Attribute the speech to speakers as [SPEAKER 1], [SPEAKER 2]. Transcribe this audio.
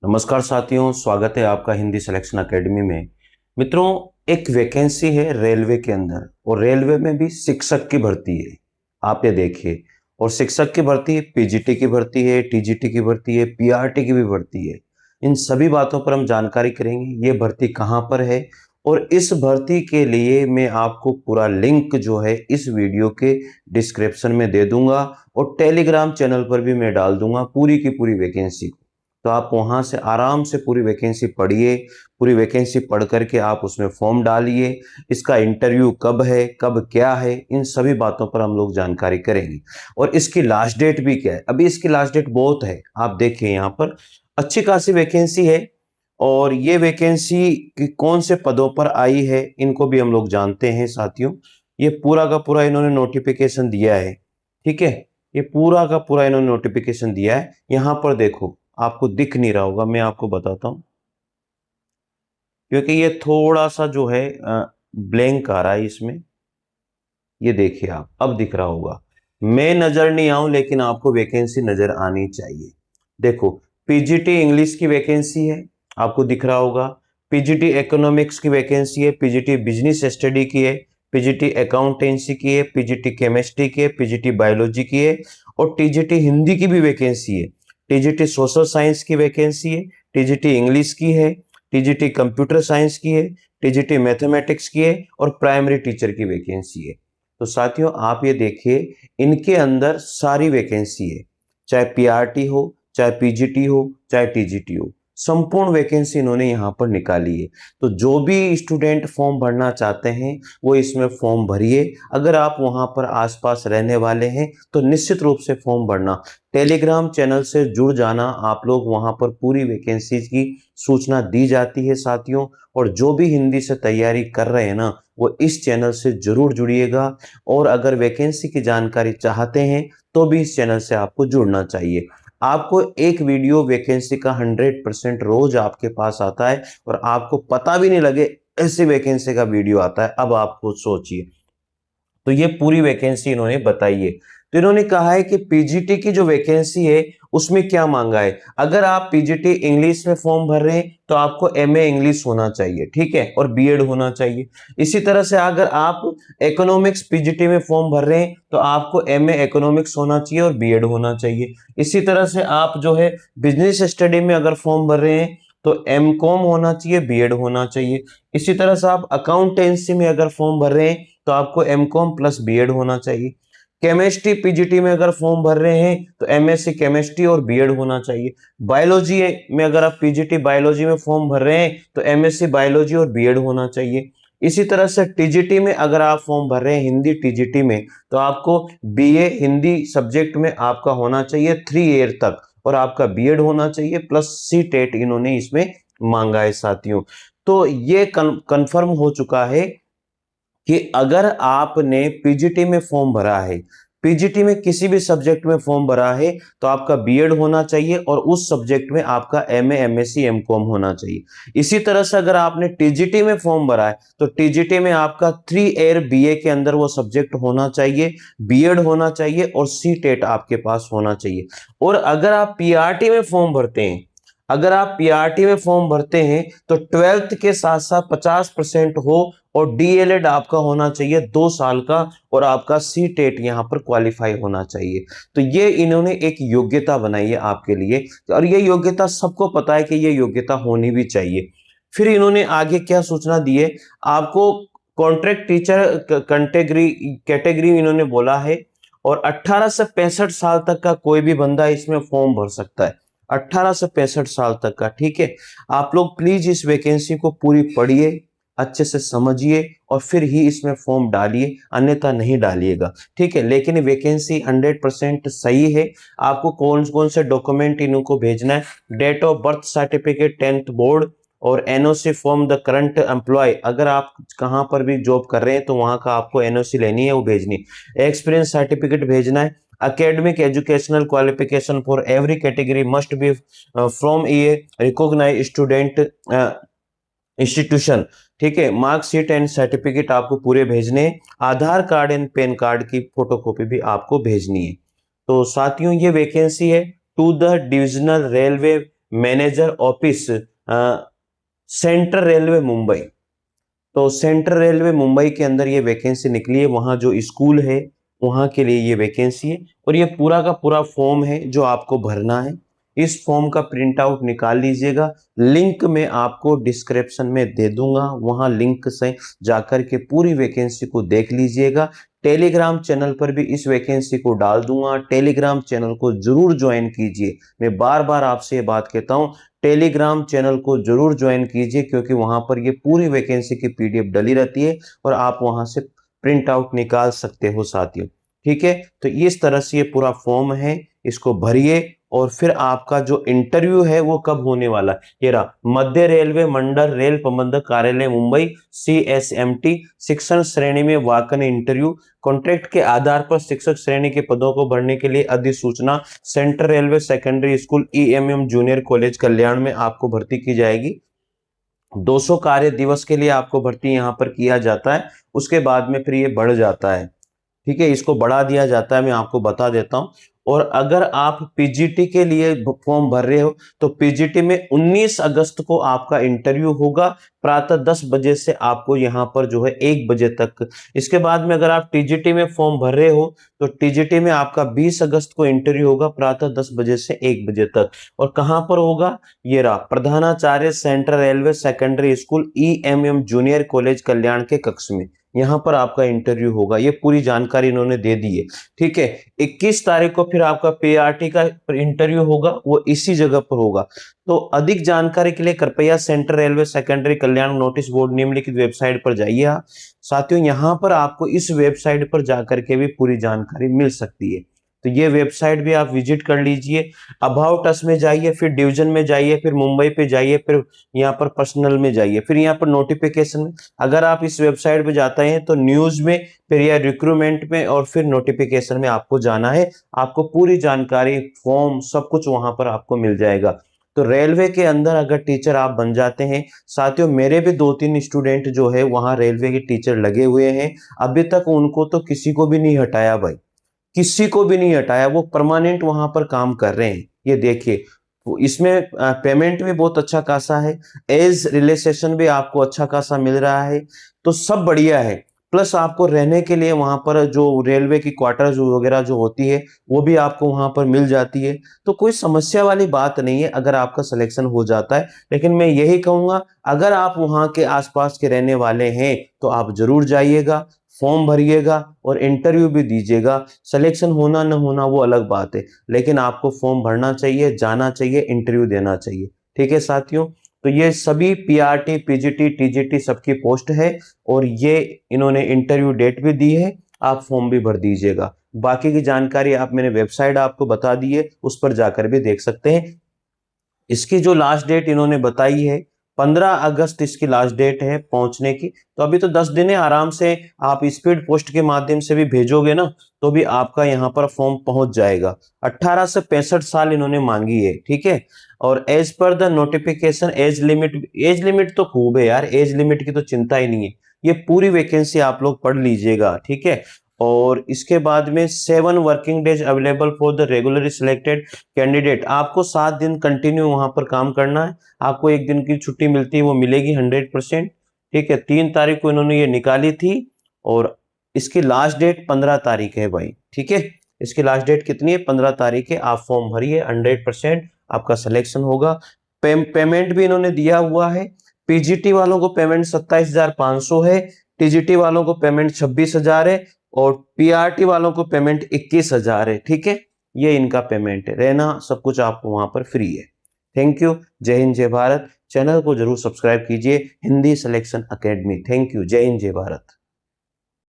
[SPEAKER 1] नमस्कार साथियों, स्वागत है आपका हिंदी सिलेक्शन एकेडमी में। मित्रों, एक वैकेंसी है रेलवे के अंदर और रेलवे में भी शिक्षक की भर्ती है। आप ये देखिए, और शिक्षक की भर्ती पीजीटी की भर्ती है, टीजीटी की भर्ती है, पीआरटी की भी भर्ती है। इन सभी बातों पर हम जानकारी करेंगे। ये भर्ती कहाँ पर है और इस भर्ती के लिए मैं आपको पूरा लिंक जो है इस वीडियो के डिस्क्रिप्शन में दे दूंगा और टेलीग्राम चैनल पर भी मैं डाल दूंगा पूरी की पूरी वैकेंसी। तो आप वहां से आराम से पूरी वैकेंसी पढ़िए। पूरी वैकेंसी पढ़ करके आप उसमें फॉर्म डालिए। इसका इंटरव्यू कब है, कब क्या है, इन सभी बातों पर हम लोग जानकारी करेंगे। और इसकी लास्ट डेट भी क्या है। अभी इसकी लास्ट डेट बहुत है, आप देखिए यहाँ पर अच्छी खासी वैकेंसी है। और ये वैकेंसी कौन से पदों पर आई है इनको भी हम लोग जानते हैं साथियों। ये पूरा का पूरा इन्होंने नोटिफिकेशन दिया है, ठीक है। ये पूरा का पूरा इन्होंने नोटिफिकेशन दिया है। यहाँ पर देखो, आपको दिख नहीं रहा होगा, मैं आपको बताता हूं, क्योंकि ये थोड़ा सा जो है ब्लैंक आ रहा है इसमें। ये देखिए, आप अब दिख रहा होगा। मैं नजर नहीं आऊं लेकिन आपको वैकेंसी नजर आनी चाहिए। देखो, पीजीटी इंग्लिश की वैकेंसी है, आपको दिख रहा होगा। पीजीटी इकोनॉमिक्स की वैकेंसी है, पीजीटी बिजनेस स्टडी की है, पीजीटी अकाउंटेंसी की है, पीजीटी केमिस्ट्री की है, पीजीटी बायोलॉजी की है और टीजीटी हिंदी की भी वैकेंसी है। टीजीटी सोशल साइंस की वैकेंसी है, टीजीटी इंग्लिश की है, टीजीटी कंप्यूटर साइंस की है, टीजीटी मैथमेटिक्स की है और प्राइमरी टीचर की वैकेंसी है। तो साथियों, आप ये देखिए, इनके अंदर सारी वैकेंसी है। चाहे पीआरटी हो, चाहे पीजीटी हो, चाहे टीजीटी हो, संपूर्ण वैकेंसी इन्होंने यहां पर निकाली है। तो जो भी स्टूडेंट फॉर्म भरना चाहते हैं वो इसमें फॉर्म भरिए। अगर आप वहां पर आसपास रहने वाले हैं तो निश्चित रूप से फॉर्म भरना। टेलीग्राम चैनल से जुड़ जाना, आप लोग वहां पर पूरी वैकेंसी की सूचना दी जाती है साथियों। और जो भी हिंदी से तैयारी कर रहे हैं ना, वो इस चैनल से जरूर जुड़िएगा। और अगर वैकेंसी की जानकारी चाहते हैं तो भी इस चैनल से आपको जुड़ना चाहिए। आपको एक वीडियो वैकेंसी का 100% रोज आपके पास आता है और आपको पता भी नहीं लगे ऐसी वैकेंसी का वीडियो आता है। अब आप खुद सोचिए। तो ये पूरी वैकेंसी इन्होंने बताई है। तो इन्होंने कहा है कि पीजीटी की जो वैकेंसी है उसमें क्या मांगा है। अगर आप पीजीटी इंग्लिश में फॉर्म भर रहे हैं तो आपको एमए इंग्लिश होना चाहिए, ठीक है, और बीएड होना चाहिए। इसी तरह से अगर आप इकोनॉमिक्स पीजीटी में फॉर्म भर रहे हैं तो आपको एमए इकोनॉमिक्स होना चाहिए और बीएड होना चाहिए। इसी तरह से आप जो है बिजनेस स्टडी में अगर फॉर्म भर रहे हैं तो एमकॉम होना चाहिए, बीएड होना चाहिए। इसी तरह से आप अकाउंटेंसी में अगर फॉर्म भर रहे हैं तो आपको एमकॉम प्लस बीएड होना चाहिए। केमिस्ट्री पीजीटी में अगर फॉर्म भर रहे हैं तो एमएससी केमिस्ट्री और बीएड होना चाहिए। बायोलॉजी में अगर आप पीजीटी बायोलॉजी में फॉर्म भर रहे हैं तो एमएससी बायोलॉजी और बीएड होना चाहिए। इसी तरह से टीजीटी में अगर आप फॉर्म भर रहे हैं हिंदी टीजीटी में तो आपको बीए हिंदी सब्जेक्ट में आपका होना चाहिए 3 ईयर तक और आपका बीएड होना चाहिए प्लस सी टेट इन्होंने इसमें मांगा है साथियों। तो ये कंफर्म हो चुका है कि अगर आपने पीजीटी में फॉर्म भरा है, पीजीटी में किसी भी सब्जेक्ट में फॉर्म भरा है तो आपका बीएड होना चाहिए और उस सब्जेक्ट में आपका एमए एमएससी एमकॉम होना चाहिए। इसी तरह से अगर आपने टीजीटी में फॉर्म भरा है तो टीजीटी में आपका 3 ईयर बीए के अंदर वो सब्जेक्ट होना चाहिए, बीएड होना चाहिए और सी टेट आपके पास होना चाहिए। और अगर आप पीआरटी में फॉर्म भरते हैं, अगर आप पीआरटी में फॉर्म भरते हैं तो 12th के साथ साथ 50% हो और डीएलएड आपका होना चाहिए 2 साल का और आपका सी टेट यहां पर क्वालिफाई होना चाहिए। तो ये इन्होंने एक योग्यता बनाई है आपके लिए और ये योग्यता सबको पता है कि ये योग्यता होनी भी चाहिए। फिर इन्होंने आगे क्या सूचना दी है आपको। कॉन्ट्रैक्ट टीचर कैटेगरी कैटेगरी इन्होंने बोला है और 18 से 65 साल तक का कोई भी बंदा इसमें फॉर्म भर सकता है। 18 से 65 साल तक का, ठीक है। आप लोग प्लीज इस वैकेंसी को पूरी पढ़िए, अच्छे से समझिए और फिर ही इसमें फॉर्म डालिए, अन्यथा नहीं डालिएगा, ठीक है। लेकिन वैकेंसी 100% सही है। आपको कौन कौन से डॉक्यूमेंट इनको भेजना है। Date of birth certificate 10th board और NOC from the current employ. अगर आप कहां पर भी जॉब कर रहे हैं तो वहां का आपको एनओसी लेनी है, वो भेजनी है। एक्सपीरियंस सर्टिफिकेट भेजना है। academic educational qualification for every category must be from a recognized student institution, ठीक है। मार्कशीट एंड सर्टिफिकेट आपको पूरे भेजने हैं। Aadhaar card and PAN card की फोटोकॉपी भी आपको भेजनी है। तो साथियों, ये वैकेंसी है to the divisional railway manager office central railway Mumbai. तो सेंट्रल रेलवे मुंबई के अंदर ये वैकेंसी निकली है, वहाँ जो स्कूल है वहाँ के लिए ये वैकेंसी है। और ये पूरा का पूरा फॉर्म है जो आपको भरना है। इस फॉर्म का प्रिंट आउट निकाल लीजिएगा, लिंक मैं आपको डिस्क्रिप्शन में दे दूंगा, वहाँ लिंक से जाकर के पूरी वैकेंसी को देख लीजिएगा। टेलीग्राम चैनल पर भी इस वैकेंसी को डाल दूंगा, टेलीग्राम चैनल को जरूर ज्वाइन कीजिए। मैं बार बार आपसे ये बात कहता हूँ, टेलीग्राम चैनल को जरूर ज्वाइन कीजिए, क्योंकि वहां पर ये पूरी वैकेंसी की पीडीएफ डली रहती है और आप वहां से प्रिंट आउट निकाल सकते हो साथियों। ठीक है, तो इस तरह से ये पूरा फॉर्म है, इसको भरिए और फिर आपका जो इंटरव्यू है वो कब होने वाला है, ये रहा, मध्य रेलवे मंडल रेल प्रबंधक कार्यालय मुंबई CSMT, शिक्षण श्रेणी में वाकन इंटरव्यू। कॉन्ट्रैक्ट के आधार पर शिक्षक श्रेणी के पदों को भरने के लिए अधिसूचना central railway secondary school EMM junior college Kalyan में आपको भर्ती की जाएगी। 200 कार्य दिवस के लिए आपको भर्ती यहाँ पर किया जाता है, उसके बाद में फिर ये बढ़ जाता है। ठीक है, इसको बढ़ा दिया जाता है, मैं आपको बता देता हूं। और अगर आप पीजीटी के लिए फॉर्म भर रहे हो तो पीजीटी में 19 अगस्त को आपका इंटरव्यू होगा, प्रातः 10 बजे से आपको यहां पर जो है 1 बजे तक। इसके बाद में अगर आप टीजीटी में फॉर्म भर रहे हो तो टीजीटी में आपका 20 अगस्त को इंटरव्यू होगा, प्रातः 10 बजे से 1 बजे तक। और कहां पर होगा, ये रहा, प्रधानाचार्य central railway secondary school EMM junior college Kalyan के कक्ष में, यहां पर आपका इंटरव्यू होगा। ये पूरी जानकारी इन्होंने दे दी है। ठीक है, 21 तारीख को फिर आपका PRT का इंटरव्यू होगा, वो इसी जगह पर होगा। तो अधिक जानकारी के लिए कृपया सेंट्रल रेलवे सेकेंडरी कल्याण नोटिस बोर्ड निम्नलिखित वेबसाइट पर जाइए। साथियों, यहां पर आपको इस वेबसाइट पर जाकर के भी पूरी जानकारी मिल सकती है, तो ये वेबसाइट भी आप विजिट कर लीजिए। अबाउट अस में जाइए, फिर डिवीजन में जाइए, फिर मुंबई पे जाइए, फिर यहाँ पर पर्सनल में जाइए, फिर यहाँ पर नोटिफिकेशन में। अगर आप इस वेबसाइट पे जाते हैं तो न्यूज में, फिर या रिक्रूटमेंट में और फिर नोटिफिकेशन में आपको जाना है। आपको पूरी जानकारी, फॉर्म, सब कुछ वहां पर आपको मिल जाएगा। तो रेलवे के अंदर अगर टीचर आप बन जाते हैं, साथियों मेरे भी 2-3 स्टूडेंट जो है वहां रेलवे के टीचर लगे हुए हैं, अभी तक उनको तो किसी को भी नहीं हटाया भाई, किसी को भी नहीं हटाया, वो परमानेंट वहां पर काम कर रहे हैं। ये देखिए, इसमें पेमेंट भी बहुत अच्छा खासा है, एज रिलैक्सेशन भी आपको अच्छा खासा मिल रहा है, तो सब बढ़िया है। प्लस आपको रहने के लिए वहां पर जो रेलवे की क्वार्टर्स वगैरह जो होती है वो भी आपको वहां पर मिल जाती है। तो कोई समस्या वाली बात नहीं है अगर आपका सिलेक्शन हो जाता है। लेकिन मैं यही कहूंगा, अगर आप वहां के आसपास के रहने वाले हैं तो आप जरूर जाइएगा, फॉर्म भरिएगा और इंटरव्यू भी दीजिएगा। सिलेक्शन होना न होना वो अलग बात है, लेकिन आपको फॉर्म भरना चाहिए, जाना चाहिए, इंटरव्यू देना चाहिए। ठीक है साथियों, तो ये सभी PRT, PGT, TGT सबकी पोस्ट है और ये इन्होंने इंटरव्यू डेट भी दी है, आप फॉर्म भी भर दीजिएगा। बाकी की जानकारी आप, मैंने वेबसाइट आपको बता दी है, उस पर जाकर भी देख सकते हैं। इसकी जो लास्ट डेट इन्होंने बताई है 15 अगस्त इसकी लास्ट डेट है पहुंचने की। तो अभी तो 10 दिन है, आराम से आप स्पीड पोस्ट के माध्यम से भी भेजोगे ना तो भी आपका यहाँ पर फॉर्म पहुंच जाएगा। 18 से 65 साल इन्होंने मांगी है। ठीक है, और as per the notification age limit तो खूब है यार, एज लिमिट की तो चिंता ही नहीं है। ये पूरी वैकेंसी आप लोग पढ़ लीजिएगा। ठीक है, और इसके बाद में 7 working days available for the regularly selected candidate. आपको 7 दिन कंटिन्यू वहां पर काम करना है, आपको 1 दिन की छुट्टी मिलती है, वो मिलेगी 100%। ठीक है, 3 तारीख को इन्होंने ये निकाली थी और इसकी लास्ट डेट 15 तारीख है भाई। ठीक है, इसकी लास्ट डेट कितनी है, 15 तारीख है। आप फॉर्म भरिए, 100% आपका सिलेक्शन होगा। पेमेंट भी इन्होंने दिया हुआ है। पीजीटी वालों को पेमेंट 27,500 है, टीजीटी वालों को पेमेंट 26,000 है और पीआरटी वालों को पेमेंट 21,000 है। ठीक है, ये इनका पेमेंट है, रहना सब कुछ आपको वहां पर फ्री है। थैंक यू, जय हिंद जय भारत। चैनल को जरूर सब्सक्राइब कीजिए, Hindi selection academy. Thank you, जय हिंद जय भारत।